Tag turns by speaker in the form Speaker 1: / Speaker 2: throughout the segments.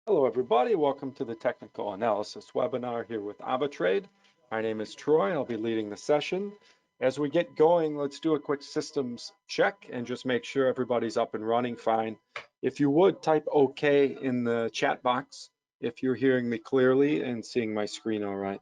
Speaker 1: Hello everybody, welcome to the technical analysis webinar here with AvaTrade. My name is Troy, I'll be leading the session. As we get going, let's do a quick systems check and just make sure everybody's up and running fine. If you would, type OK in the chat box if you're hearing me clearly and seeing my screen all right.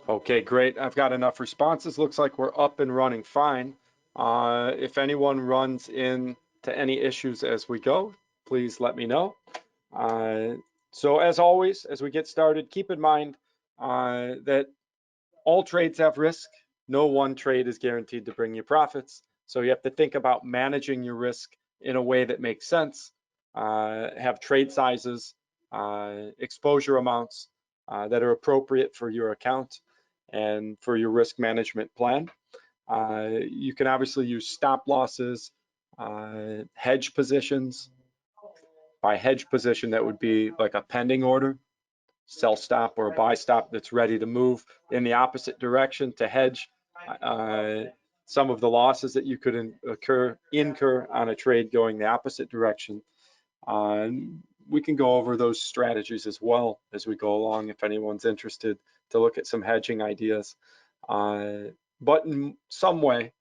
Speaker 1: Okay, great. I've got enough responses. Looks like we're up and running fine. If anyone runs into any issues as we go, please let me know. So as always, as we get started, keep in mind that all trades have risk. No one trade is guaranteed to bring you profits. So you have to think about managing your risk in a way that makes sense. Have trade sizes, exposure amounts that are appropriate for your account and for your risk management plan. You can obviously use stop losses, hedge positions. By hedge position, that would be like a pending order, sell stop or a buy stop that's ready to move in the opposite direction to hedge some of the losses that you could incur on a trade going the opposite direction. We can go over those strategies as well as we go along if anyone's interested to look at some hedging ideas. But in some way,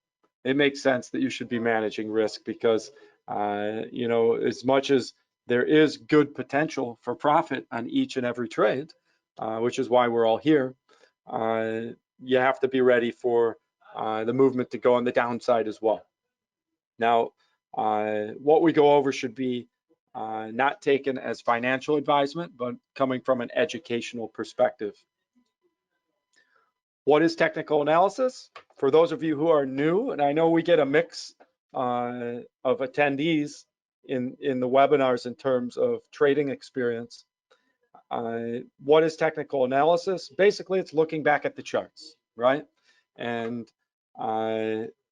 Speaker 1: it makes sense that you should be managing risk because, as much as there is good potential for profit on each and every trade, which is why we're all here, you have to be ready for the movement to go on the downside as well. Now, what we go over should be not taken as financial advisement, but coming from an educational perspective. What is technical analysis? For those of you who are new, and I know we get a mix of attendees in the webinars in terms of trading experience. What is technical analysis? Basically, it's looking back at the charts, right? And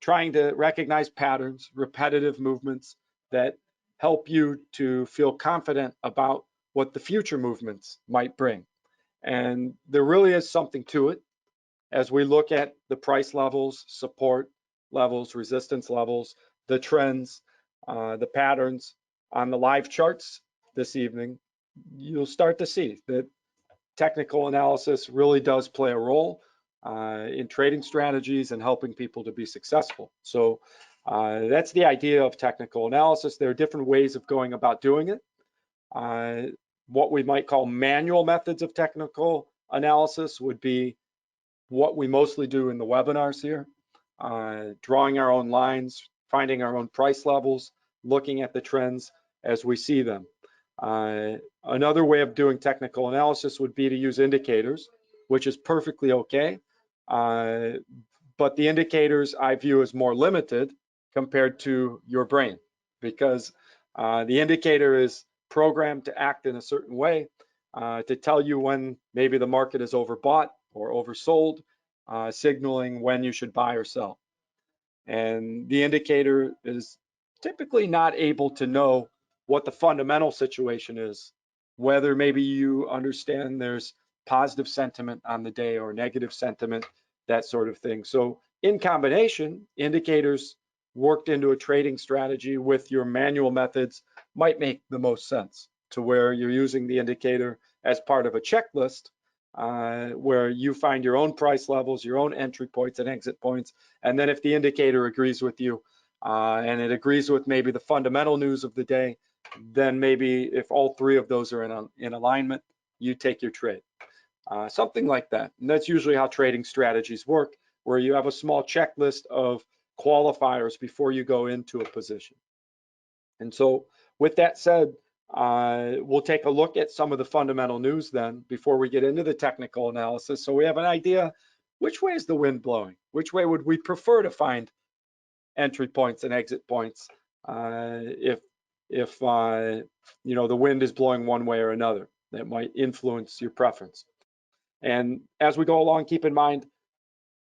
Speaker 1: trying to recognize patterns, repetitive movements that help you to feel confident about what the future movements might bring. And there really is something to it. As we look at the price levels, support levels, resistance levels, the trends, the patterns on the live charts this evening, you'll start to see that technical analysis really does play a role in trading strategies and helping people to be successful. So that's the idea of technical analysis. There are different ways of going about doing it. What we might call manual methods of technical analysis would be what we mostly do in the webinars here, drawing our own lines, finding our own price levels, looking at the trends as we see them. Another way of doing technical analysis would be to use indicators, which is perfectly okay. But the indicators I view as more limited compared to your brain, because the indicator is programmed to act in a certain way to tell you when maybe the market is overbought or oversold, signaling when you should buy or sell. And the indicator is typically not able to know what the fundamental situation is, whether maybe you understand there's positive sentiment on the day or negative sentiment, that sort of thing. So in combination, indicators worked into a trading strategy with your manual methods might make the most sense, to where you're using the indicator as part of a checklist where you find your own price levels, your own entry points and exit points. And then if the indicator agrees with you and it agrees with maybe the fundamental news of the day, then maybe if all three of those are in alignment, you take your trade. Something like that. And that's usually how trading strategies work, where you have a small checklist of qualifiers before you go into a position. And so with that said, we'll take a look at some of the fundamental news then before we get into the technical analysis. So we have an idea, which way is the wind blowing? Which way would we prefer to find entry points and exit points if the wind is blowing one way or another? That might influence your preference. And as we go along, keep in mind,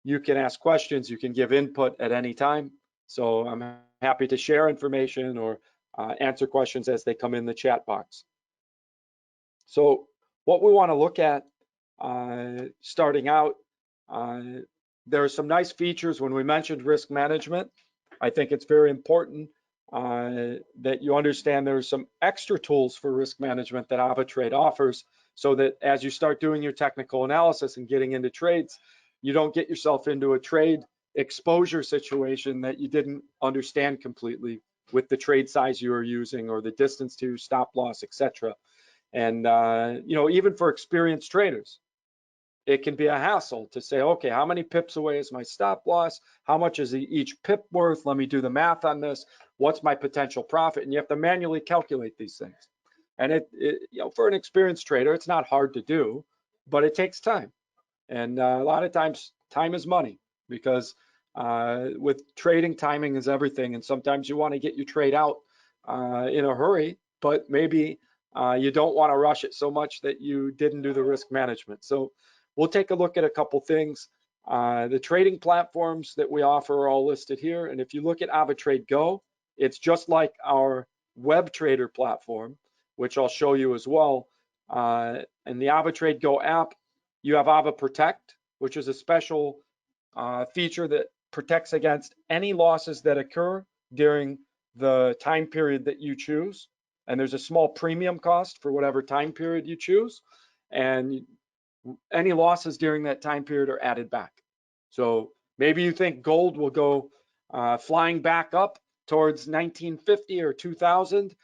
Speaker 1: you can ask questions, you can give input at any time. So I'm happy to share information or answer questions as they come in the chat box. So what we want to look at starting out, there are some nice features. When we mentioned risk management, I think it's very important that you understand there are some extra tools for risk management that AvaTrade offers, so that as you start doing your technical analysis and getting into trades, you don't get yourself into a trade exposure situation that you didn't understand completely with the trade size you are using or the distance to stop loss, etc. And even for experienced traders, it can be a hassle to say, okay, how many pips away is my stop loss? How much is each pip worth? Let me do the math on this. What's my potential profit? And you have to manually calculate these things. And for an experienced trader, it's not hard to do, but it takes time. And a lot of times, time is money, because with trading, timing is everything. And sometimes you want to get your trade out in a hurry, but maybe you don't want to rush it so much that you didn't do the risk management. So we'll take a look at a couple things. The trading platforms that we offer are all listed here. And if you look at AvaTrade Go, it's just like our WebTrader platform, which I'll show you as well. In the AvaTrade Go app, you have Ava Protect, which is a special feature that protects against any losses that occur during the time period that you choose. And there's a small premium cost for whatever time period you choose. And any losses during that time period are added back. So maybe you think gold will go flying back up towards 1950 or 2000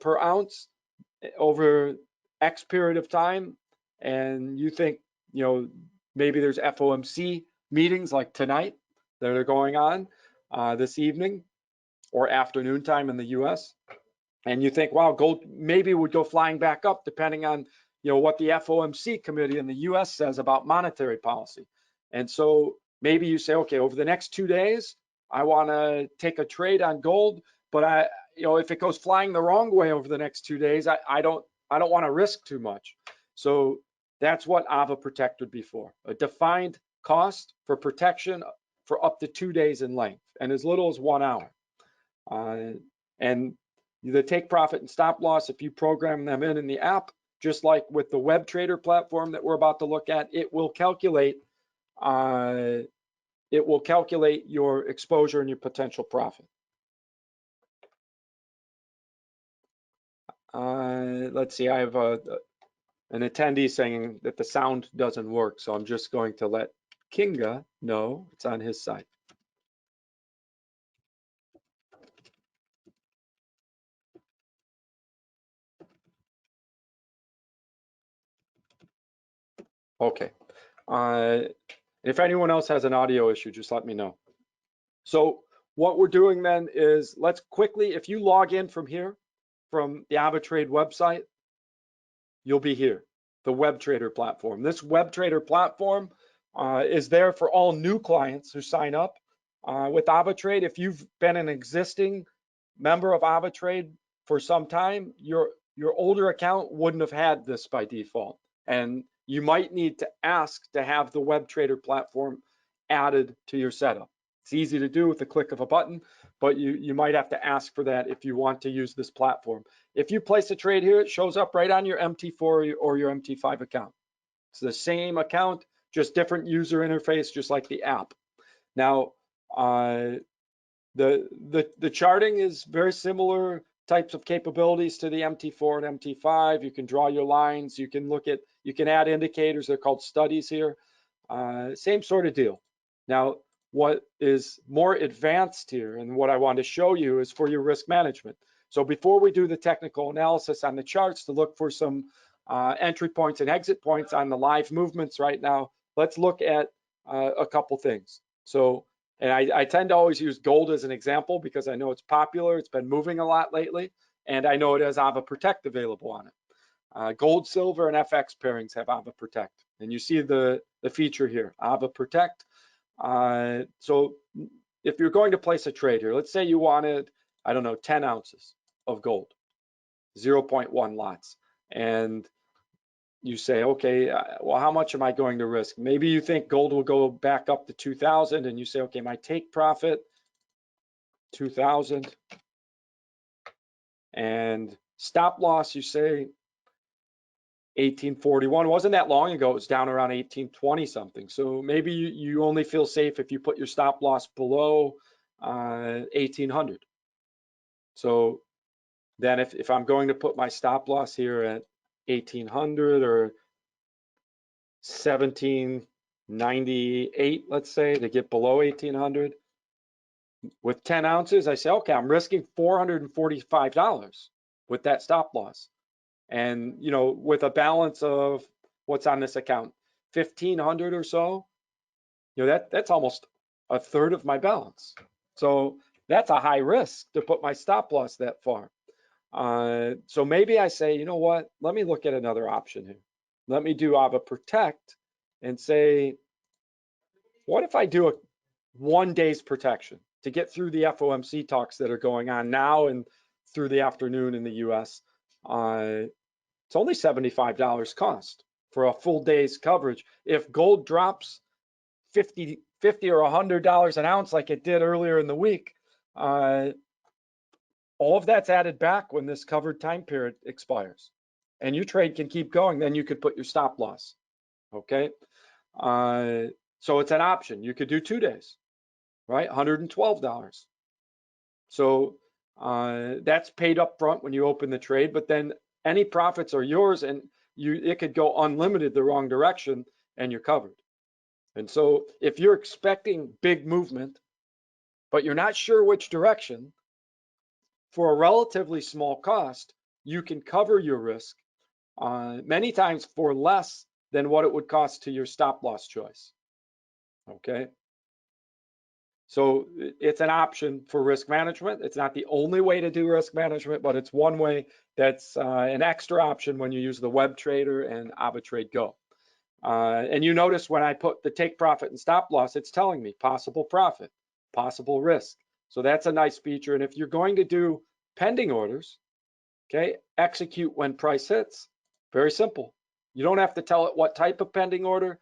Speaker 1: per ounce over X period of time, and you think, maybe there's FOMC meetings like tonight that are going on this evening or afternoon time in the US, and you think, wow, gold maybe would go flying back up depending on what the FOMC committee in the US says about monetary policy. And so maybe you say, okay, over the next 2 days, I want to take a trade on gold, but if it goes flying the wrong way over the next 2 days, I don't want to risk too much. So that's what Ava Protect would be for, a defined cost for protection for up to 2 days in length and as little as 1 hour. And the take profit and stop loss, if you program them in the app, just like with the WebTrader platform that we're about to look at, it will calculate your exposure and your potential profit. Let's see, I have an attendee saying that the sound doesn't work, so I'm just going to let Kinga know it's on his side. Okay. If anyone else has an audio issue, just let me know. So what we're doing then is, let's quickly, if you log in from here, from the AvaTrade website, you'll be here, the WebTrader platform. This WebTrader platform is there for all new clients who sign up with AvaTrade. If you've been an existing member of AvaTrade for some time, your older account wouldn't have had this by default. And you might need to ask to have the WebTrader platform added to your setup. It's easy to do with the click of a button, but you might have to ask for that if you want to use this platform. If you place a trade here, it shows up right on your MT4 or your MT5 account. It's the same account, just different user interface, just like the app. Now, the charting is very similar types of capabilities to the MT4 and MT5. You can draw your lines. You can add indicators. They're called studies here. Same sort of deal. Now, what is more advanced here and what I want to show you is for your risk management. So before we do the technical analysis on the charts to look for some entry points and exit points on the live movements right now, let's look at a couple things. So, and I tend to always use gold as an example because I know it's popular. It's been moving a lot lately, and I know it has Ava Protect available on it. Gold, silver, and FX pairings have Ava Protect, and you see the feature here, Ava Protect. So if you're going to place a trade here, let's say you wanted, I don't know, 10 ounces of gold, 0.1 lots, and you say, okay, well, how much am I going to risk? Maybe you think gold will go back up to 2000, and you say, okay, my take profit 2,000. And stop loss, you say 1841. Wasn't that long ago, it was down around 1820 something. So maybe you only feel safe if you put your stop loss below 1800. So then if I'm going to put my stop loss here at 1800 or 1798, let's say, to get below 1800, with 10 ounces, I say, okay, I'm risking $445 with that stop loss. And, you know, with a balance of what's on this account, 1,500 or so, you know, that's almost a third of my balance. So that's a high risk to put my stop loss that far. So maybe I say, you know what, let me look at another option here. Let me do AvaTrade Protect and say, what if I do a 1 day's protection to get through the FOMC talks that are going on now and through the afternoon in the US? It's only $75 cost for a full day's coverage. If gold drops 50 or $100 an ounce like it did earlier in the week, all of that's added back when this covered time period expires. And your trade can keep going, then you could put your stop loss, okay? So it's an option. You could do 2 days, right? $112. So that's paid up front when you open the trade, but then any profits are yours, and it could go unlimited the wrong direction and you're covered. And so if you're expecting big movement, but you're not sure which direction, for a relatively small cost, you can cover your risk many times for less than what it would cost to your stop loss choice. Okay. So it's an option for risk management. It's not the only way to do risk management, but it's one way that's an extra option when you use the WebTrader and AvaTrade Go. And you notice when I put the take profit and stop loss, it's telling me possible profit, possible risk. So that's a nice feature. And if you're going to do pending orders, okay, execute when price hits, very simple. You don't have to tell it what type of pending order.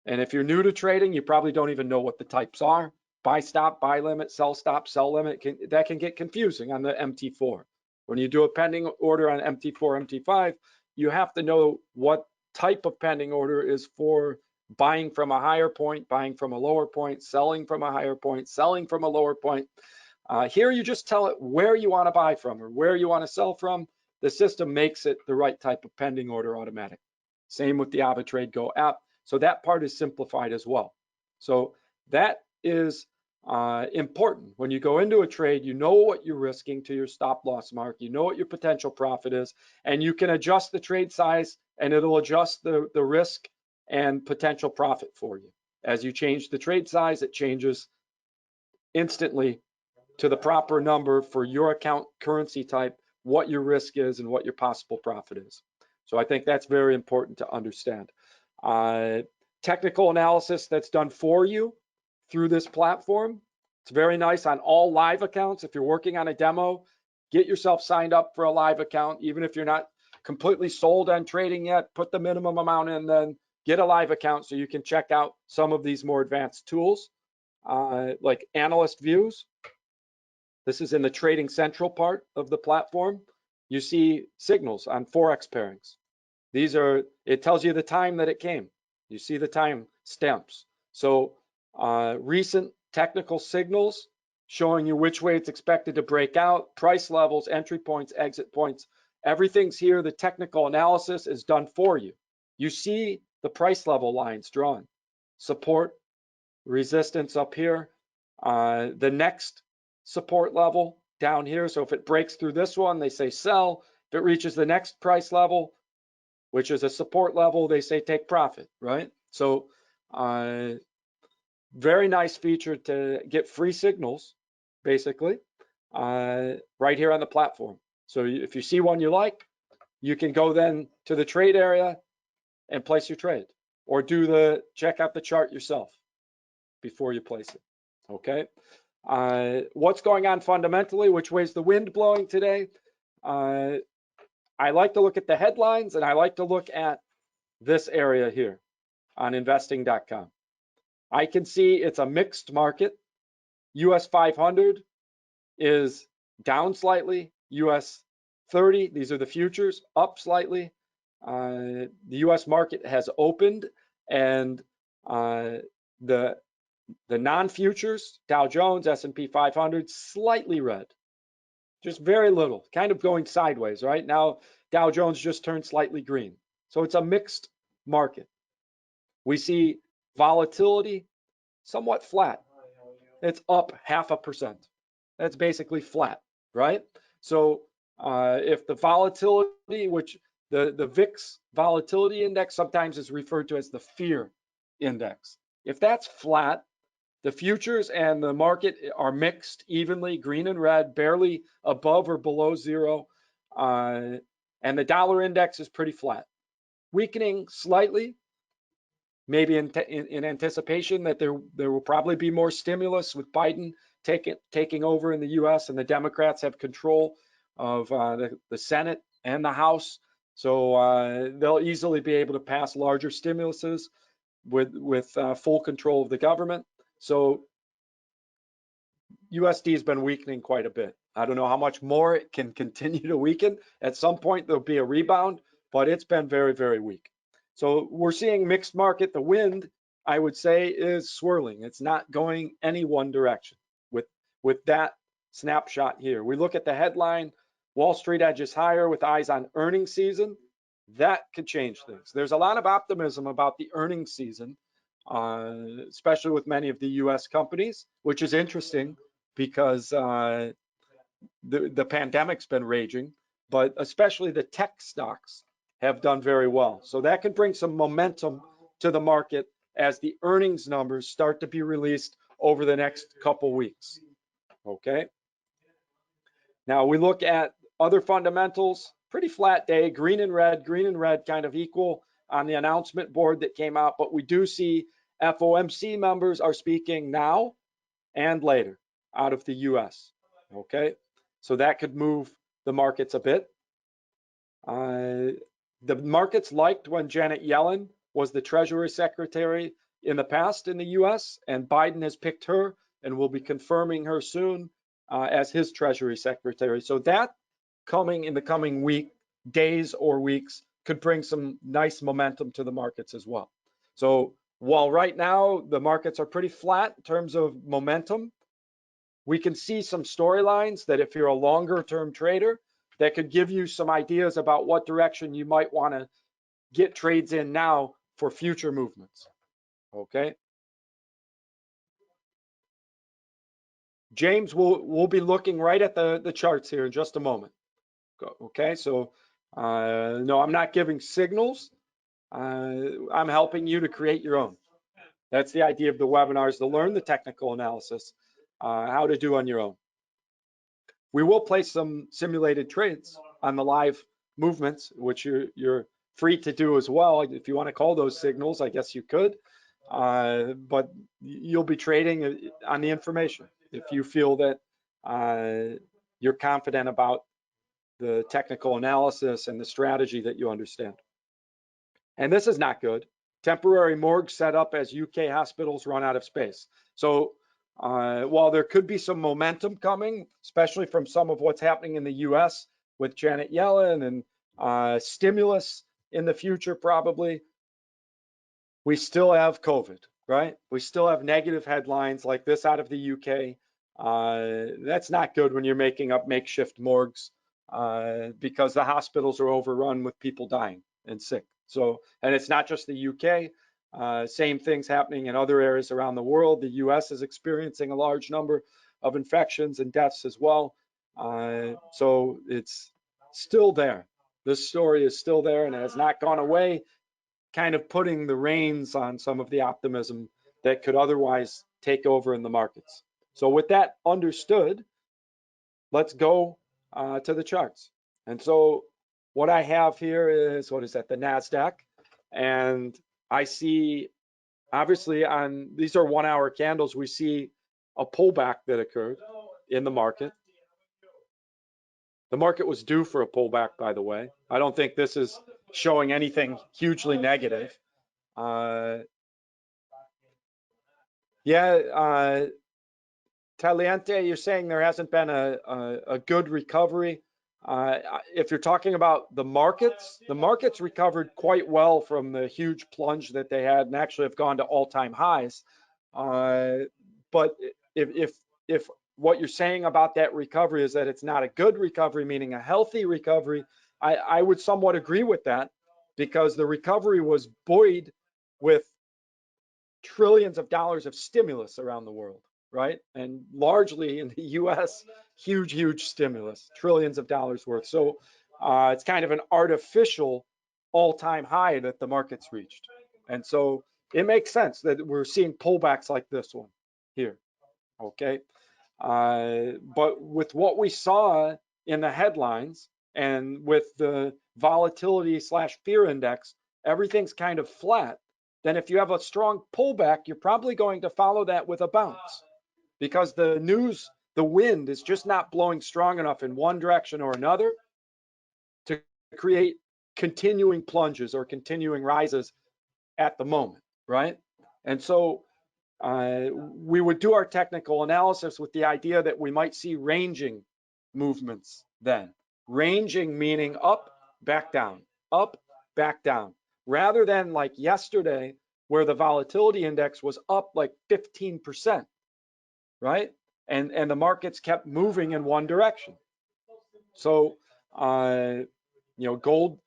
Speaker 1: And if you're new to trading, you probably don't even know what the types are. Buy stop, buy limit, sell stop, sell limit, that can get confusing on the MT4. When you do a pending order on MT4, MT5, you have to know what type of pending order is for buying from a higher point, buying from a lower point, selling from a higher point, selling from a lower point. Here you just tell it where you want to buy from or where you want to sell from. The system makes it the right type of pending order automatic. Same with the AvaTrade Go app. So that part is simplified as well. So that is important. When you go into a trade, you know what you're risking to your stop loss mark, you know what your potential profit is, and you can adjust the trade size and it'll adjust the risk and potential profit for you. As you change the trade size, it changes instantly to the proper number for your account currency type, what your risk is and what your possible profit is. So I think that's very important to understand. Technical analysis that's done for you through this platform. It's very nice on all live accounts. If you're working on a demo, get yourself signed up for a live account. Even if you're not completely sold on trading yet, put the minimum amount in, then get a live account so you can check out some of these more advanced tools like analyst views. This is in the Trading Central part of the platform. You see signals on Forex pairings. These are, it tells you the time that it came. You see the time stamps. So recent technical signals showing you which way it's expected to break out, price levels, entry points, exit points. Everything's here. The technical analysis is done for you. You see the price level lines drawn. Support, resistance up here. The next support level down here. So if it breaks through this one, they say sell. If it reaches the next price level, which is a support level, they say take profit, right? So very nice feature to get free signals, basically, right here on the platform. So if you see one you like, you can go then to the trade area and place your trade, or check out the chart yourself before you place it, okay? What's going on fundamentally? Which way's the wind blowing today? I like to look at the headlines, and I like to look at this area here on investing.com. I can see it's a mixed market. US 500 is down slightly. US 30, these are the futures, up slightly. The US market has opened, and the non-futures, Dow Jones, S&P 500, slightly red, just very little, kind of going sideways. Right now, Dow Jones just turned slightly green. So it's a mixed market. We see volatility somewhat flat. It's up 0.5%. That's basically flat, right? So if the volatility, which the VIX volatility index sometimes is referred to as the fear index, if that's flat, the futures and the market are mixed evenly, green and red, barely above or below zero, and the dollar index is pretty flat, weakening slightly, maybe in anticipation that there will probably be more stimulus with Biden taking over in the U.S. and the Democrats have control of the Senate and the House, so they'll easily be able to pass larger stimuluses with full control of the government. So USD has been weakening quite a bit. I don't know how much more it can continue to weaken. At some point, there'll be a rebound, but it's been very, very weak. So we're seeing mixed market. The wind, I would say, is swirling. It's not going any one direction with that snapshot here. We look at the headline, Wall Street edges higher with eyes on earnings season. That could change things. There's a lot of optimism about the earnings season, especially with many of the US companies, which is interesting because the pandemic's been raging, but especially the tech stocks have done very well. So that can bring some momentum to the market as the earnings numbers start to be released over the next couple weeks. Okay. Now we look at other fundamentals, pretty flat day, green and red kind of equal on the announcement board that came out, but we do see FOMC members are speaking now and later out of the US. Okay, so that could move the markets a bit. The markets liked when Janet Yellen was the Treasury Secretary in the past in the US, and Biden has picked her and will be confirming her soon as his Treasury Secretary. So that coming in the coming days or weeks could bring some nice momentum to the markets as well. So while right now the markets are pretty flat in terms of momentum, we can see some storylines that if you're a longer term trader, that could give you some ideas about what direction you might want to get trades in now for future movements. Okay. James, we'll be looking right at the charts here in just a moment. Okay, so no, I'm not giving signals. I'm helping you to create your own. That's the idea of the webinars, to learn the technical analysis, how to do on your own. We will place some simulated trades on the live movements, which you're free to do as well. If you want to call those signals, I guess you could, but you'll be trading on the information if you feel that you're confident about the technical analysis and the strategy that you understand. And this is not good. Temporary morgues set up as UK hospitals run out of space. So while there could be some momentum coming, especially from some of what's happening in the US with Janet Yellen and stimulus in the future probably, we still have COVID, right? We still have negative headlines like this out of the UK. That's not good when you're making up makeshift morgues because the hospitals are overrun with people dying and sick. So, and it's not just the UK, same things happening in other areas around the world. The US is experiencing a large number of infections and deaths as well. So it's still there. This story is still there and it has not gone away, kind of putting the reins on some of the optimism that could otherwise take over in the markets. So with that understood, let's go to the charts. And so what I have here is, what is that, the NASDAQ. And I see, obviously on, these are 1 hour candles, we see a pullback that occurred in the market. The market was due for a pullback, by the way. I don't think this is showing anything hugely negative. Yeah, Taliente, you're saying there hasn't been a good recovery. If you're talking about the markets recovered quite well from the huge plunge that they had and actually have gone to all-time highs. But if what you're saying about that recovery is that it's not a good recovery, meaning a healthy recovery, I would somewhat agree with that, because the recovery was buoyed with trillions of dollars of stimulus around the world, right? And largely in the US, huge stimulus, trillions of dollars worth. So it's kind of an artificial all-time high that the market's reached. And so it makes sense that we're seeing pullbacks like this one here, okay? But with what we saw in the headlines and with the volatility / fear index, everything's kind of flat. Then if you have a strong pullback, you're probably going to follow that with a bounce, because the news, the wind is just not blowing strong enough in one direction or another to create continuing plunges or continuing rises at the moment, right? And so we would do our technical analysis with the idea that we might see ranging movements then. Ranging meaning up, back down, up, back down, rather than like yesterday where the volatility index was up like 15%, right? And the markets kept moving in one direction. So, gold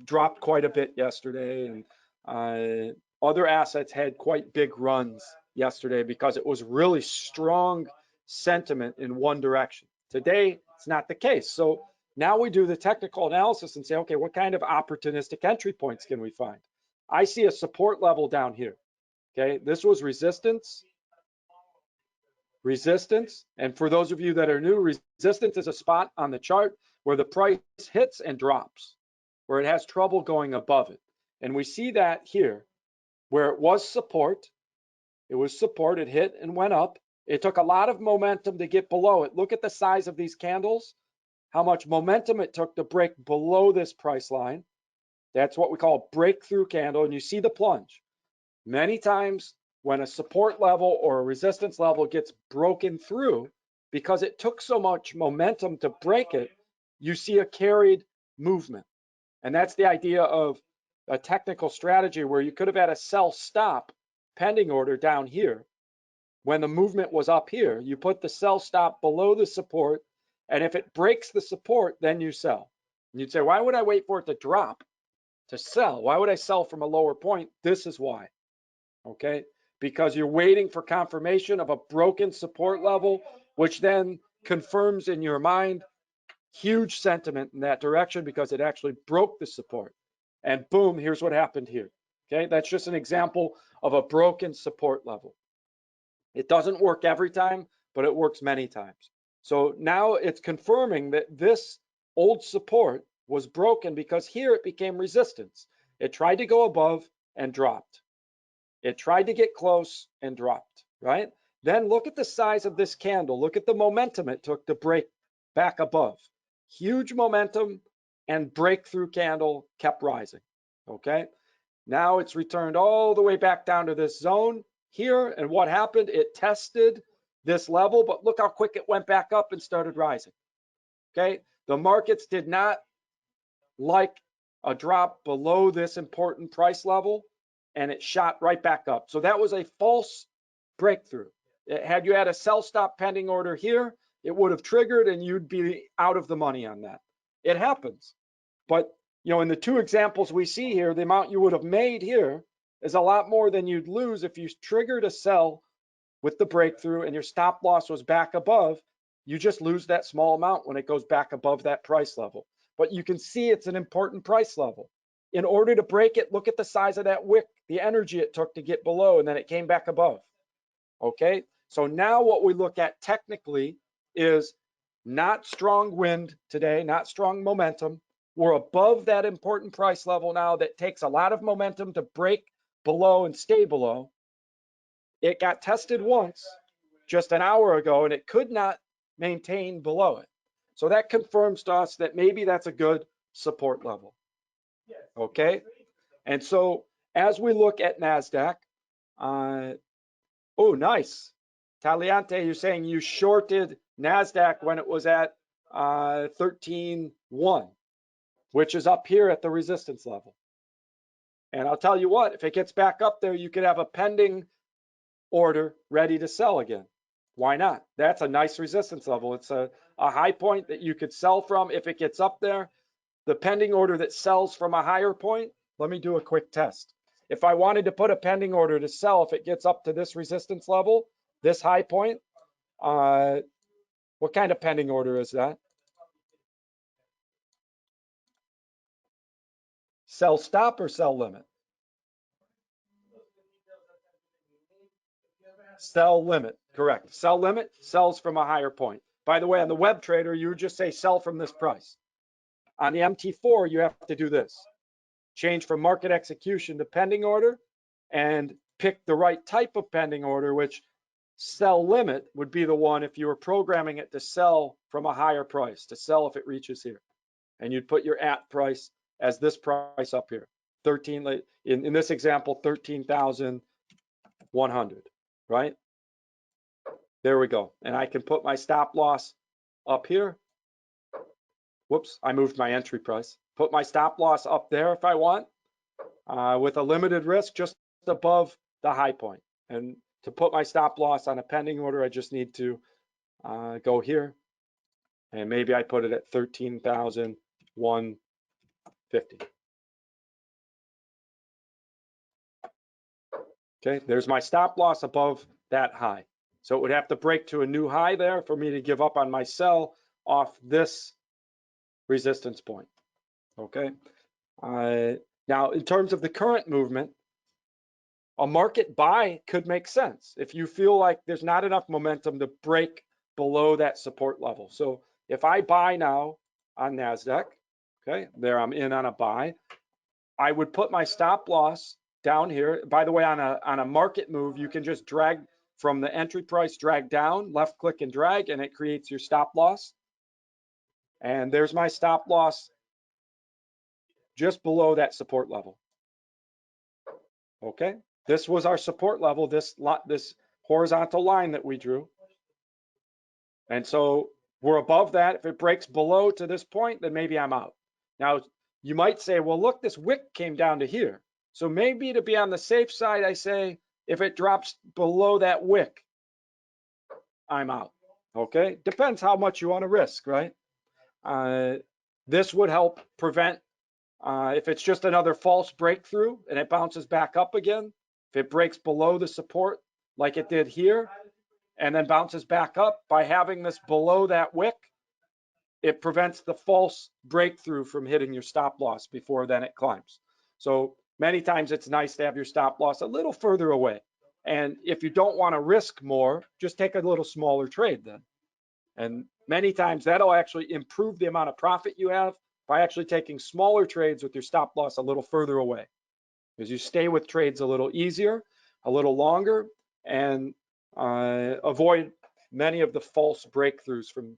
Speaker 1: dropped quite a bit yesterday, and other assets had quite big runs yesterday because it was really strong sentiment in one direction. Today, it's not the case. So now we do the technical analysis and say, okay, what kind of opportunistic entry points can we find? I see a support level down here. Okay, this was resistance. And for those of you that are new, resistance is a spot on the chart where the price hits and drops, where it has trouble going above it. And we see that here, where it was support. It hit and went up. It took a lot of momentum to get below it. Look at the size of these candles, how much momentum it took to break below this price line. That's what we call a breakthrough candle, and you see the plunge. Many times when a support level or a resistance level gets broken through, because it took so much momentum to break it, you see a carried movement. And that's the idea of a technical strategy where you could have had a sell stop pending order down here. When the movement was up here, you put the sell stop below the support, and if it breaks the support, then you sell. And you'd say, why would I wait for it to drop to sell? Why would I sell from a lower point? This is why, okay? Because you're waiting for confirmation of a broken support level, which then confirms in your mind huge sentiment in that direction because it actually broke the support. And boom, here's what happened here. Okay, that's just an example of a broken support level. It doesn't work every time, but it works many times. So now it's confirming that this old support was broken because here it became resistance. It tried to go above and dropped. It tried to get close and dropped, right? Then look at the size of this candle. Look at the momentum it took to break back above. Huge momentum and breakthrough candle kept rising, okay? Now it's returned all the way back down to this zone here. And what happened? It tested this level, but look how quick it went back up and started rising, okay? The markets did not like a drop below this important price level, and it shot right back up. So that was a false breakthrough. Had you had a sell stop pending order here, it would have triggered and you'd be out of the money on that. It happens. But in the two examples we see here, the amount you would have made here is a lot more than you'd lose if you triggered a sell with the breakthrough and your stop loss was back above. You just lose that small amount when it goes back above that price level. But you can see it's an important price level. In order to break it, look at the size of that wick, the energy it took to get below, and then it came back above. Okay, so now what we look at technically is not strong wind today, not strong momentum. We're above that important price level now that takes a lot of momentum to break below and stay below. It got tested once just an hour ago, and it could not maintain below it. So that confirms to us that maybe that's a good support level. Okay, and so as we look at NASDAQ, oh, nice. Taliante, you're saying you shorted NASDAQ when it was at 13.1, which is up here at the resistance level. And I'll tell you what, if it gets back up there, you could have a pending order ready to sell again. Why not? That's a nice resistance level. It's a high point that you could sell from if it gets up there. The pending order that sells from a higher point, let me do a quick test. If I wanted to put a pending order to sell, if it gets up to this resistance level, this high point, what kind of pending order is that? Sell stop or sell limit? Sell limit, correct. Sell limit sells from a higher point. By the way, on the WebTrader, you would just say sell from this price. On the MT4, you have to do this. Change from market execution to pending order and pick the right type of pending order, which sell limit would be the one if you were programming it to sell from a higher price, to sell if it reaches here. And you'd put your at price as this price up here. 13, in this example, 13,100, right? There we go. And I can put my stop loss up here. Whoops, I moved my entry price. Put my stop loss up there if I want, with a limited risk just above the high point. And to put my stop loss on a pending order, I just need to go here. And maybe I put it at 13,150. Okay, there's my stop loss above that high. So it would have to break to a new high there for me to give up on my sell off this resistance point. Okay. Now, in terms of the current movement, a market buy could make sense if you feel like there's not enough momentum to break below that support level. So if I buy now on NASDAQ, okay, there I'm in on a buy, I would put my stop loss down here. By the way, on a market move, you can just drag from the entry price, drag down, left click and drag, and it creates your stop loss. And there's my stop loss just below that support level. Okay, this was our support level, this horizontal line that we drew. And so we're above that. If it breaks below to this point, then maybe I'm out. Now, you might say, well, look, this wick came down to here. So maybe to be on the safe side, I say, if it drops below that wick, I'm out. Okay, depends how much you want to risk, right? This would help prevent, if it's just another false breakthrough and it bounces back up again, if it breaks below the support like it did here and then bounces back up, by having this below that wick, it prevents the false breakthrough from hitting your stop loss before then it climbs. So many times it's nice to have your stop loss a little further away. And if you don't want to risk more, just take a little smaller trade then. And many times that'll actually improve the amount of profit you have by actually taking smaller trades with your stop loss a little further away, because you stay with trades a little easier, a little longer, and avoid many of the false breakthroughs from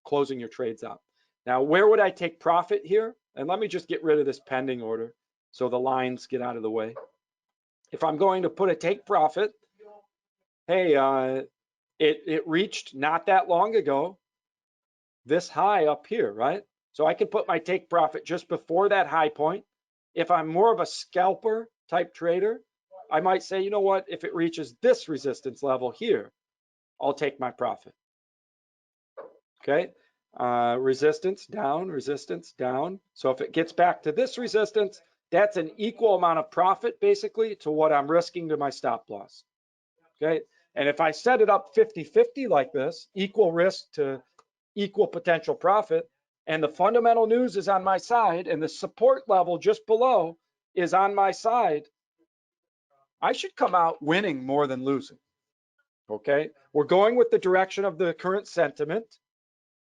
Speaker 1: closing your trades out. Now, where would I take profit here? And let me just get rid of this pending order so the lines get out of the way. If I'm going to put a take profit, hey, it reached not that long ago this high up here, right? So I can put my take profit just before that high point. If I'm more of a scalper type trader, I might say, you know what, if it reaches this resistance level here, I'll take my profit. Okay, resistance down, resistance down. So if it gets back to this resistance, that's an equal amount of profit basically to what I'm risking to my stop loss. Okay, and if I set it up 50-50 like this, equal risk to equal potential profit, and the fundamental news is on my side and the support level just below is on my side, I should come out winning more than losing. Okay, we're going with the direction of the current sentiment.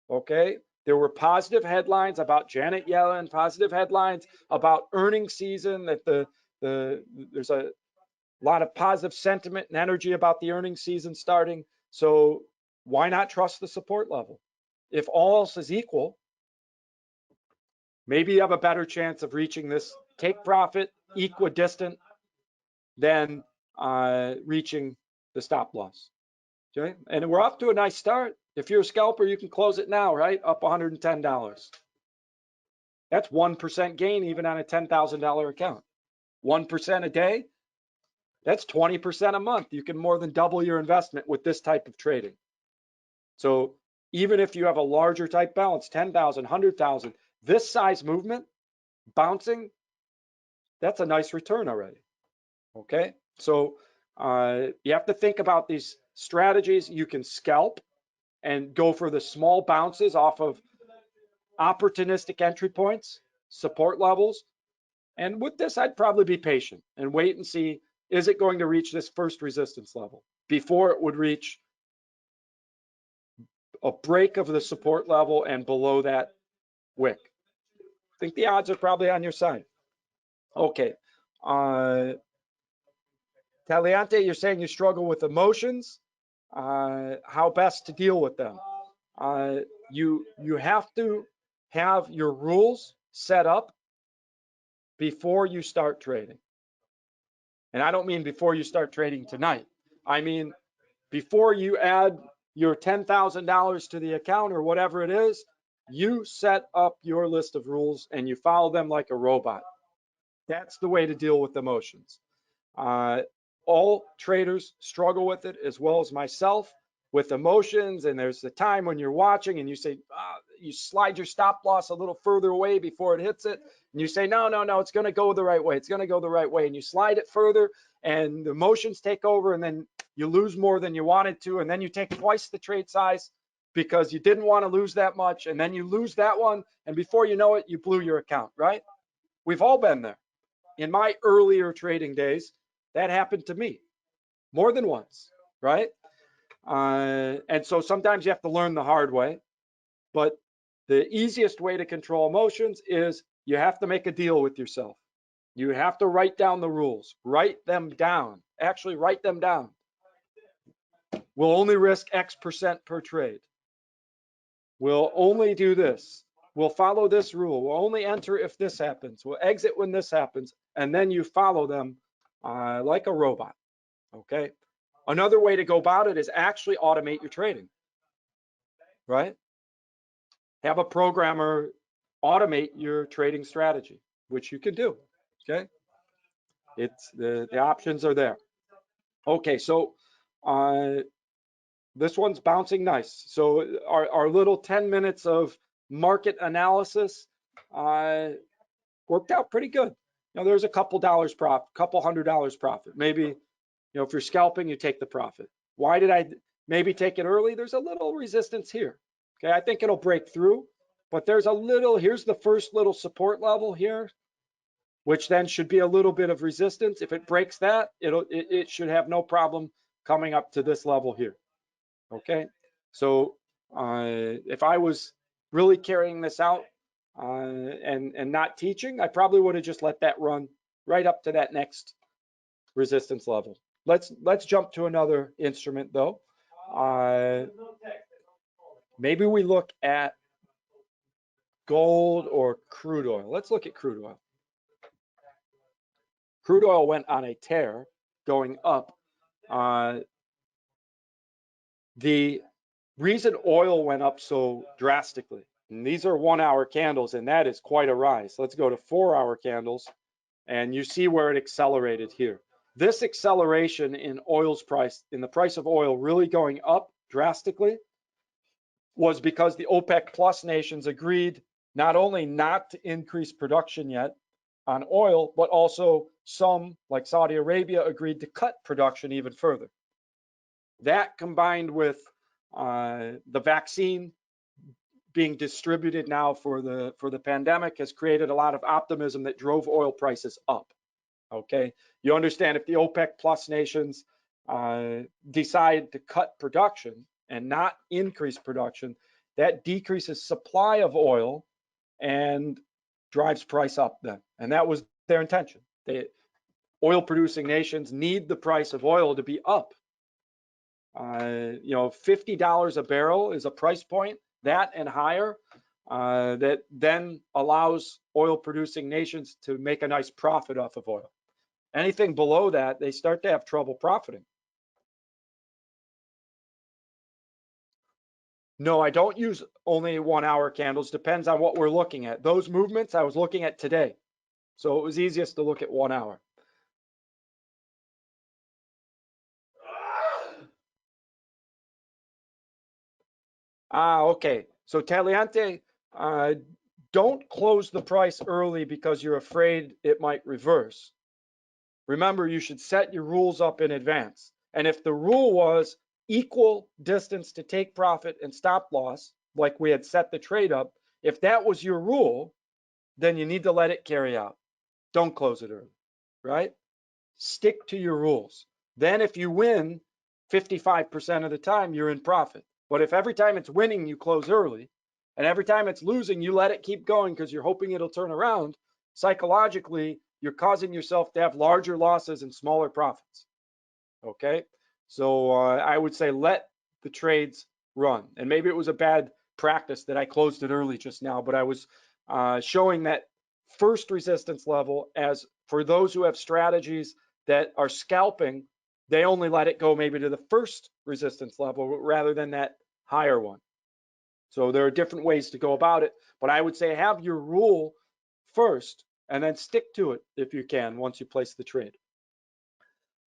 Speaker 1: Okay, there were positive headlines about Janet Yellen, positive headlines about earnings season, that there's a lot of positive sentiment and energy about the earnings season starting. So why not trust the support level? If all else is equal, maybe you have a better chance of reaching this take profit equidistant than reaching the stop loss. Okay, and we're off to a nice start. If you're a scalper, you can close it now, right? Up $110. That's 1% gain even on a $10,000 account. 1% a day, that's 20% a month. You can more than double your investment with this type of trading. So even if you have a larger type balance, 10,000, 100,000, this size movement, bouncing, that's a nice return already. Okay, so you have to think about these strategies. You can scalp and go for the small bounces off of opportunistic entry points, support levels. And with this, I'd probably be patient and wait and see, is it going to reach this first resistance level before it would reach a break of the support level and below that wick? I think the odds are probably on your side. Okay. Taliante, you're saying you struggle with emotions. How best to deal with them? You have to have your rules set up before you start trading. And I don't mean before you start trading tonight. I mean, before you add your $10,000 to the account or whatever it is, you set up your list of rules and you follow them like a robot. That's the way to deal with emotions. All traders struggle with it, as well as myself, with emotions. And there's the time when you're watching and you say, you slide your stop loss a little further away before it hits it. And you say, no, it's going to go the right way. It's going to go the right way. And you slide it further and the emotions take over, and then you lose more than you wanted to. And then you take twice the trade size because you didn't want to lose that much. And then you lose that one. And before you know it, you blew your account, right? We've all been there. In my earlier trading days, that happened to me more than once, right? And so sometimes you have to learn the hard way. But the easiest way to control emotions is you have to make a deal with yourself. You have to write down the rules, write them down, actually write them down. We'll only risk X% per trade. We'll only do this. We'll follow this rule. We'll only enter if this happens. We'll exit when this happens. And then you follow them like a robot, okay? Another way to go about it is actually automate your trading, right? Have a programmer automate your trading strategy, which you can do, okay? It's the options are there. Okay, so this one's bouncing nice. So our little 10 minutes of market analysis worked out pretty good. There's a couple dollars profit, couple $100 profit. Maybe, if you're scalping, you take the profit. Why did I maybe take it early? There's a little resistance here. Okay, I think it'll break through, but there's a little, here's the first little support level here, which then should be a little bit of resistance. If it breaks that, it should have no problem coming up to this level here. Okay, so if I was really carrying this out and not teaching, I probably would have just let that run right up to that next resistance level. Let's jump to another instrument though. Maybe we look at gold or crude oil. Let's look at crude oil. Crude oil went on a tear going up. The reason oil went up so drastically, and these are 1 hour candles, and that is quite a rise. Let's go to 4 hour candles, and you see where it accelerated here. This acceleration in oil's price, in the price of oil really going up drastically, was because the OPEC plus nations agreed not only not to increase production yet on oil, but also some, like Saudi Arabia, agreed to cut production even further. That combined with the vaccine being distributed now for the pandemic has created a lot of optimism that drove oil prices up. Okay, you understand if the OPEC plus nations decide to cut production and not increase production, that decreases supply of oil and drives price up then. And that was their intention. Oil producing nations need the price of oil to be up. $50 a barrel is a price point, that and higher, that then allows oil producing nations to make a nice profit off of oil. Anything below that, they start to have trouble profiting. No, I don't use only 1 hour candles. Depends on what we're looking at. Those movements I was looking at today. So it was easiest to look at 1 hour. Okay. So Taliante, don't close the price early because you're afraid it might reverse. Remember, you should set your rules up in advance. And if the rule was equal distance to take profit and stop loss, like we had set the trade up, if that was your rule, then you need to let it carry out. Don't close it early, right? Stick to your rules. Then if you win 55% of the time, you're in profit. But if every time it's winning, you close early, and every time it's losing, you let it keep going because you're hoping it'll turn around, psychologically, you're causing yourself to have larger losses and smaller profits. Okay? So I would say let the trades run. And maybe it was a bad practice that I closed it early just now, but I was showing that first resistance level as for those who have strategies that are scalping, they only let it go maybe to the first resistance level rather than that higher one. So there are different ways to go about it, but I would say have your rule first and then stick to it if you can once you place the trade.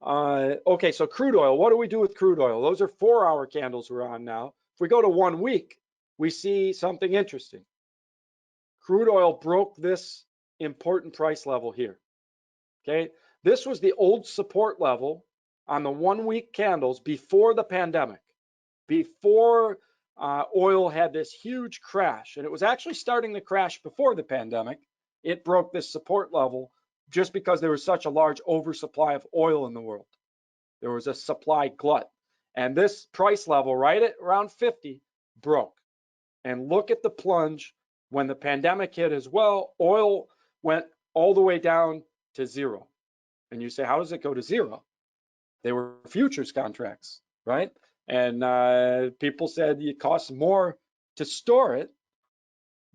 Speaker 1: Okay, so crude oil, what do we do with crude oil? Those are 4 hour candles we're on now. If we go to 1 week, we see something interesting. Crude oil broke this important price level here. Okay, this was the old support level on the 1 week candles before the pandemic, before oil had this huge crash. And it was actually starting to crash before the pandemic. It broke this support level just because there was such a large oversupply of oil in the world. There was a supply glut. And this price level right at around 50 broke. And look at the plunge when the pandemic hit as well. Oil went all the way down to zero. And you say, how does it go to zero? They were futures contracts, right? And people said it costs more to store it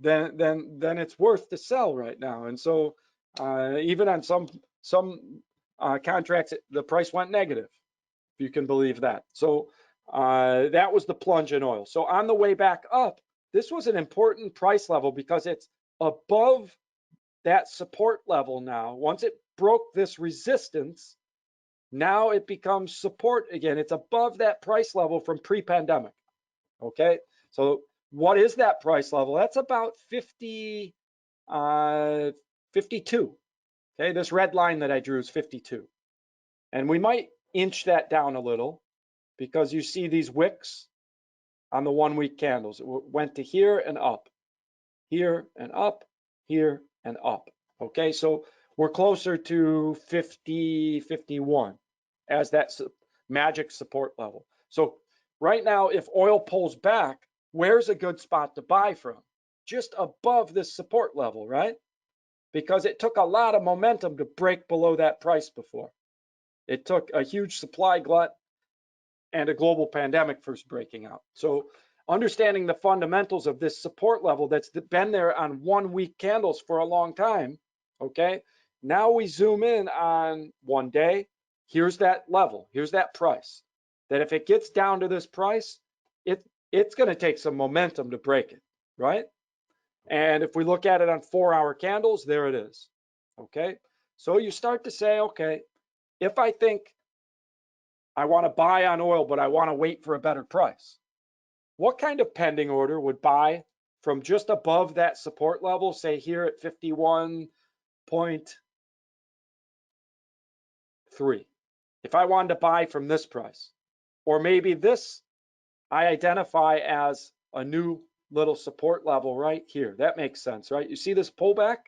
Speaker 1: than it's worth to sell right now. And so even on some contracts, the price went negative, if you can believe that. So that was the plunge in oil. So on the way back up, this was an important price level because it's above that support level now. Once it broke this resistance, now it becomes support again. It's above that price level from pre-pandemic. Okay, so what is that price level? That's about 52. Okay, this red line that I drew is 52. And we might inch that down a little because you see these wicks on the 1 week candles. It went to here and up, here and up, here and up. Okay, so we're closer to 50, 51 as that magic support level. So right now, if oil pulls back, where's a good spot to buy from? Just above this support level, right? Because it took a lot of momentum to break below that price before. It took a huge supply glut and a global pandemic first breaking out. So understanding the fundamentals of this support level that's been there on 1 week candles for a long time, okay? Now we zoom in on 1 day. Here's that level. Here's that price. That if it gets down to this price, it's going to take some momentum to break it, right? And if we look at it on 4 hour candles, there it is, okay? So you start to say, okay, if I think I want to buy on oil, but I want to wait for a better price, what kind of pending order would buy from just above that support level, say here at 51.3? If I wanted to buy from this price, or maybe this I identify as a new little support level right here. That makes sense, right? You see this pullback?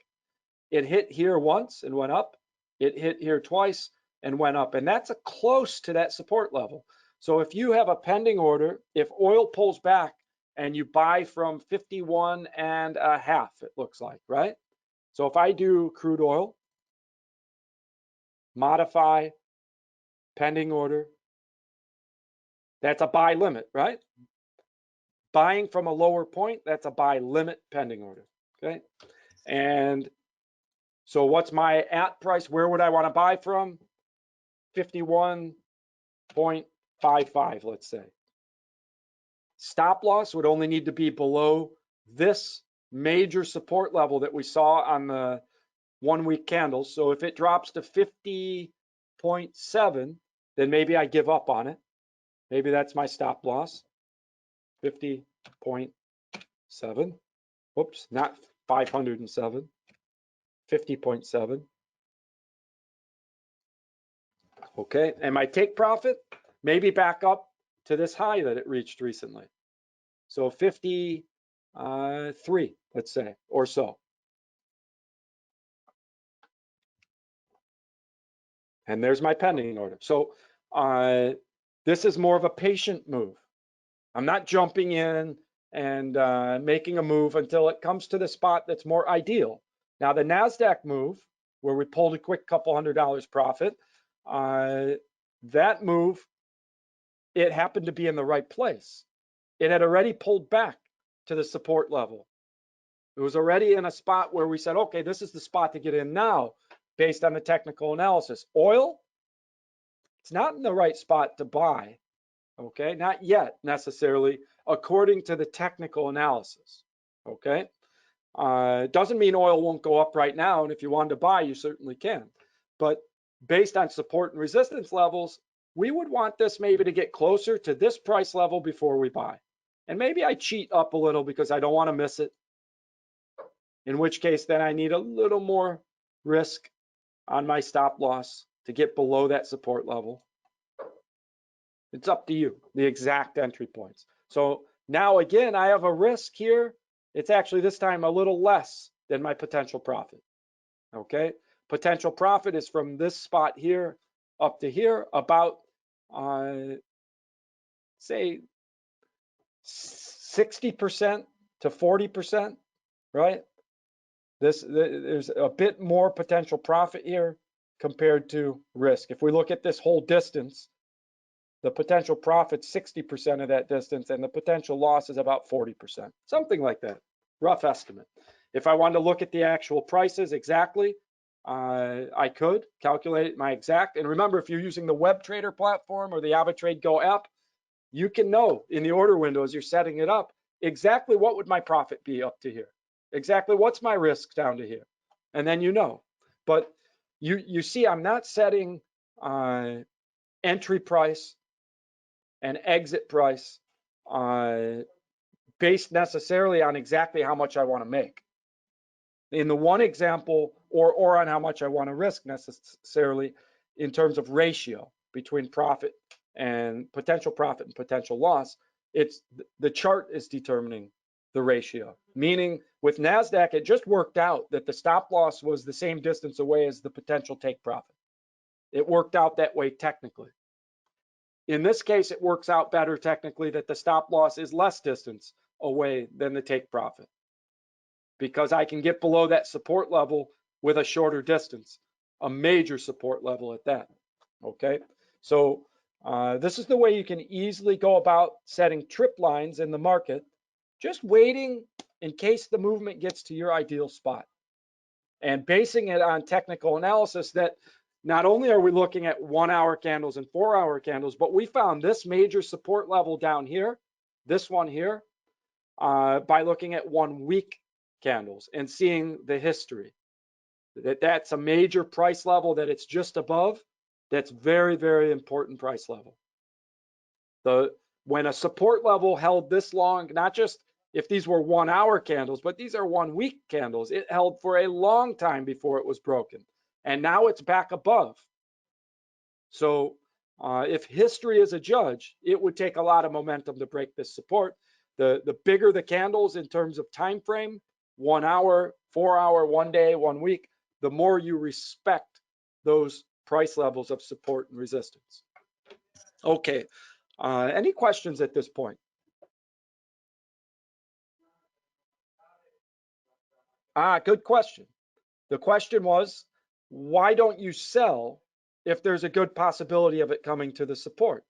Speaker 1: It hit here once and went up. It hit here twice and went up. And that's close to that support level. So if you have a pending order, if oil pulls back and you buy from 51.5, it looks like, right? So if I do crude oil, modify, pending order, that's a buy limit, right? Buying from a lower point, that's a buy limit pending order, okay? And so what's my at price? Where would I want to buy from? 51.55, let's say. stop loss would only need to be below this major support level that we saw on the 1 week candles. So if it drops to 50.7, then maybe I give up on it. Maybe that's my stop loss. 50.7. Whoops, not 507. 50.7. Okay, and my take profit, maybe back up to this high that it reached recently. So 53, let's say, or so. And there's my pending order. So this is more of a patient move. I'm not jumping in and making a move until it comes to the spot that's more ideal. Now the NASDAQ move, where we pulled a quick couple $100 profit, that move, it happened to be in the right place. It had already pulled back to the support level. It was already in a spot where we said, okay, this is the spot to get in now based on the technical analysis. Oil, it's not in the right spot to buy, okay? Not yet necessarily, according to the technical analysis, okay? Doesn't mean oil won't go up right now, and if you wanted to buy, you certainly can. But based on support and resistance levels, we would want this maybe to get closer to this price level before we buy. And maybe I cheat up a little because I don't want to miss it. In which case, then I need a little more risk on my stop loss to get below that support level. It's up to you, the exact entry points. So now again, I have a risk here. It's actually this time a little less than my potential profit, okay? Potential profit is from this spot here up to here, about, say, 60% to 40%, right? There's a bit more potential profit here compared to risk. If we look at this whole distance, the potential profit's 60% of that distance, and the potential loss is about 40%, something like that, rough estimate. If I wanted to look at the actual prices exactly, I could calculate my exact. And remember, if you're using the WebTrader platform or the AvaTrade Go app, you can know in the order window as you're setting it up exactly what would my profit be up to here, exactly what's my risk down to here, and then you know. But you see, I'm not setting entry price and exit price based necessarily on exactly how much I want to make. In the one example, or on how much I want to risk necessarily in terms of ratio between profit and potential loss, it's the chart is determining the ratio. Meaning with NASDAQ, it just worked out that the stop loss was the same distance away as the potential take profit. It worked out that way technically. In this case, it works out better technically that the stop loss is less distance away than the take profit, because I can get below that support level with a shorter distance, a major support level at that, okay? So this is the way you can easily go about setting trip lines in the market, just waiting in case the movement gets to your ideal spot, and basing it on technical analysis that not only are we looking at 1 hour candles and 4 hour candles, but we found this major support level down here, this one here, by looking at 1 week candles and seeing the history. That's a major price level that it's just above. That's very, very important price level. When a support level held this long, not just if these were 1 hour candles, but these are 1 week candles, it held for a long time before it was broken. And now it's back above. So if history is a judge, it would take a lot of momentum to break this support. The bigger the candles in terms of time frame, 1 hour, 4 hour, 1 day, 1 week, the more you respect those price levels of support and resistance. Okay, any questions at this point? Good question. The question was, why don't you sell if there's a good possibility of it coming to the support?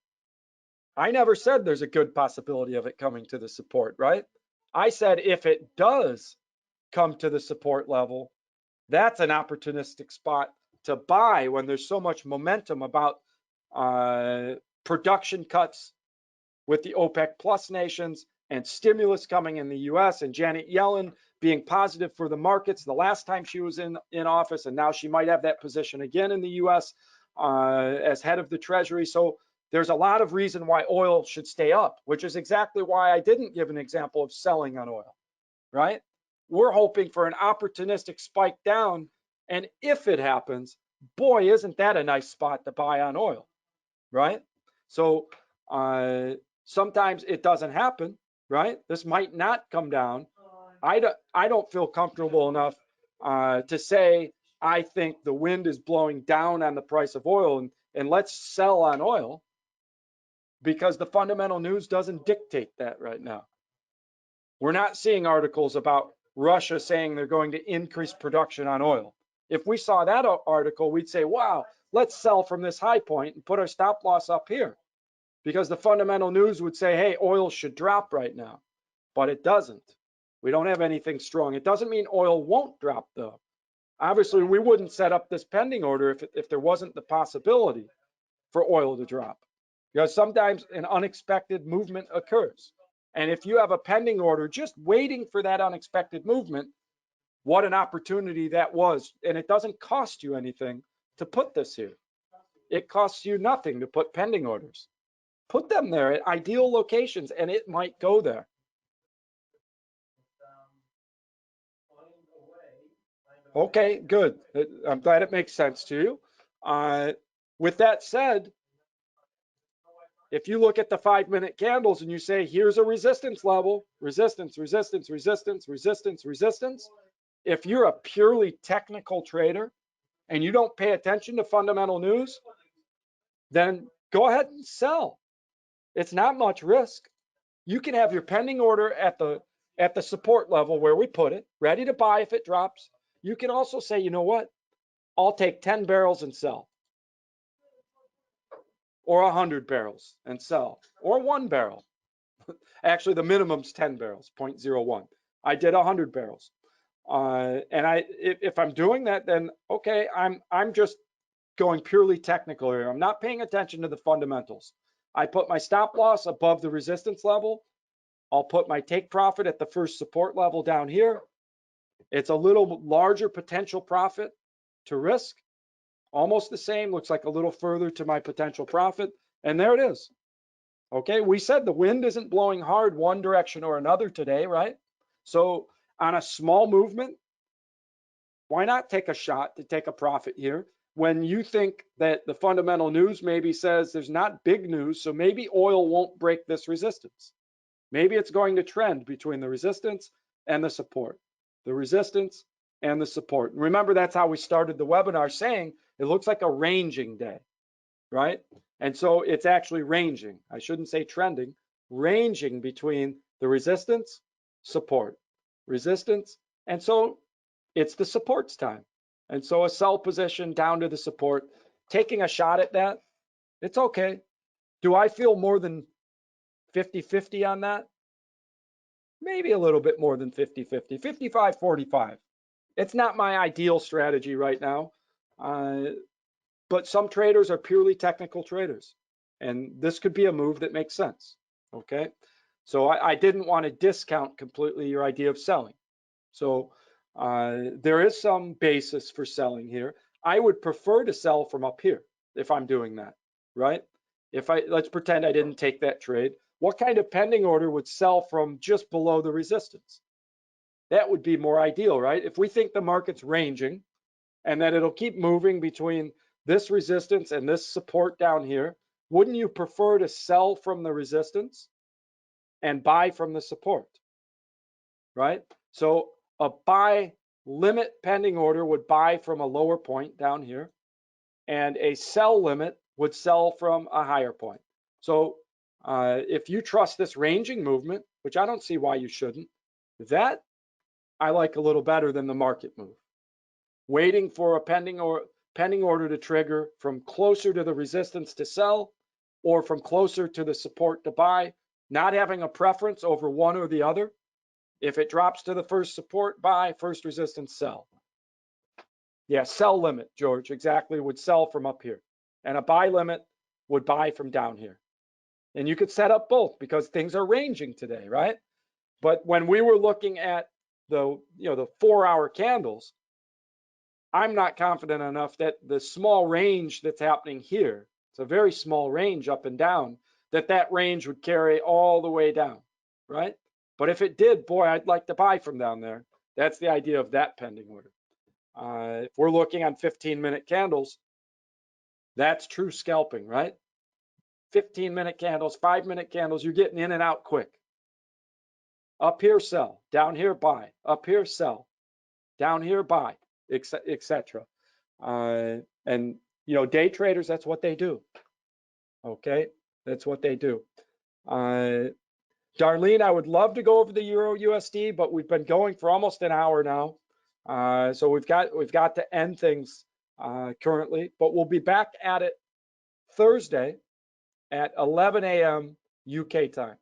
Speaker 1: I never said there's a good possibility of it coming to the support, right? I said if it does come to the support level, that's an opportunistic spot to buy when there's so much momentum about production cuts with the OPEC plus nations and stimulus coming in the US and Janet Yellen being positive for the markets the last time she was in office, and now she might have that position again in the US as head of the Treasury. So there's a lot of reason why oil should stay up, which is exactly why I didn't give an example of selling on oil, right? We're hoping for an opportunistic spike down, and if it happens, boy, isn't that a nice spot to buy on oil, right? So sometimes it doesn't happen, right? This might not come down. I don't feel comfortable enough to say I think the wind is blowing down on the price of oil and let's sell on oil, because the fundamental news doesn't dictate that right now. We're not seeing articles about Russia saying they're going to increase production on oil. If we saw that article, we'd say, wow, let's sell from this high point and put our stop loss up here, because the fundamental news would say, hey, oil should drop right now, but it doesn't. We don't have anything strong. It doesn't mean oil won't drop, though. Obviously, we wouldn't set up this pending order if there wasn't the possibility for oil to drop, because sometimes an unexpected movement occurs. And if you have a pending order just waiting for that unexpected movement, what an opportunity that was. And it doesn't cost you anything to put this here. It costs you nothing to put pending orders. Put them there at ideal locations, and it might go there. Okay, good. I'm glad it makes sense to you. With that said, if you look at the 5-minute candles and you say, here's a resistance level, resistance, resistance, resistance, resistance, resistance. If you're a purely technical trader and you don't pay attention to fundamental news, then go ahead and sell. It's not much risk. You can have your pending order at the support level where we put it, ready to buy if it drops. You can also say, you know what? I'll take 10 barrels and sell, or 100 barrels and sell, or 1 barrel. Actually, the minimum's 10 barrels, 0.01. I did 100 barrels. And if I'm doing that, then okay, I'm just going purely technical here. I'm not paying attention to the fundamentals. I put my stop loss above the resistance level. I'll put my take profit at the first support level down here. It's a little larger potential profit to risk. Almost the same, looks like a little further to my potential profit. And there it is. Okay, we said the wind isn't blowing hard one direction or another today, right? So on a small movement, why not take a shot to take a profit here when you think that the fundamental news maybe says there's not big news, so maybe oil won't break this resistance. Maybe it's going to trend between the resistance and the support, the resistance and the support. And remember, that's how we started the webinar, saying it looks like a ranging day, right? And so it's actually ranging. I shouldn't say trending, ranging between the resistance, support, resistance. And so it's the supports time. And so a sell position down to the support, taking a shot at that, it's okay. Do I feel more than 50-50 on that? Maybe a little bit more than 50-50, 55-45. It's not my ideal strategy right now, but some traders are purely technical traders, and this could be a move that makes sense, okay? So I didn't want to discount completely your idea of selling. So there is some basis for selling here. I would prefer to sell from up here if I'm doing that, right? Let's pretend I didn't take that trade. What kind of pending order would sell from just below the resistance? That would be more ideal, right? If we think the market's ranging and that it'll keep moving between this resistance and this support down here, wouldn't you prefer to sell from the resistance and buy from the support, right? So a buy limit pending order would buy from a lower point down here, and a sell limit would sell from a higher point. So if you trust this ranging movement, which I don't see why you shouldn't, that I like a little better than the market move. Waiting for a pending order to trigger from closer to the resistance to sell or from closer to the support to buy, not having a preference over one or the other. If it drops to the first support, buy, first resistance, sell. Yeah, sell limit, George, exactly, would sell from up here. And a buy limit would buy from down here. And you could set up both because things are ranging today, right? But when we were looking at the 4-hour candles, I'm not confident enough that the small range that's happening here, it's a very small range up and down, that range would carry all the way down, right? But if it did, boy, I'd like to buy from down there. That's the idea of that pending order. If we're looking on 15-minute candles, that's true scalping, right? 15-minute candles, 5-minute candles, you're getting in and out quick. Up here, sell. Down here, buy. Up here, sell. Down here, buy, etc. And day traders, that's what they do. Okay, that's what they do. Darlene, I would love to go over the Euro USD, but we've been going for almost an hour now, so we've got to end things currently. But we'll be back at it Thursday at 11 a.m. UK time.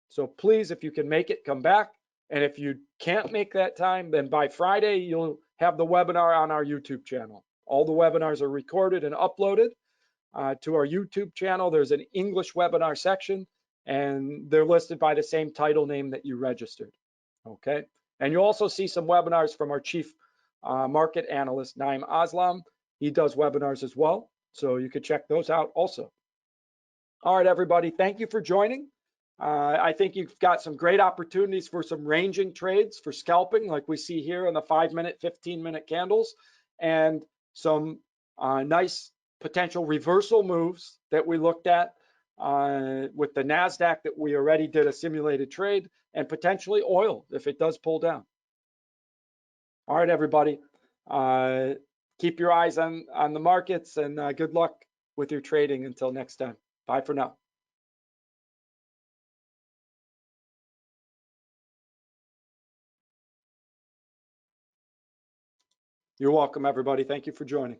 Speaker 1: So please, if you can make it, come back. And if you can't make that time, then by Friday, you'll have the webinar on our YouTube channel. All the webinars are recorded and uploaded to our YouTube channel. There's an English webinar section, and they're listed by the same title name that you registered. Okay. And you'll also see some webinars from our chief market analyst, Naim Aslam. He does webinars as well. So you could check those out also. All right, everybody, thank you for joining. I think you've got some great opportunities for some ranging trades for scalping, like we see here in the 5-minute, 15-minute candles, and some nice potential reversal moves that we looked at with the NASDAQ that we already did a simulated trade, and potentially oil if it does pull down. All right, everybody, keep your eyes on the markets, and good luck with your trading until next time. Bye for now. You're welcome, everybody. Thank you for joining.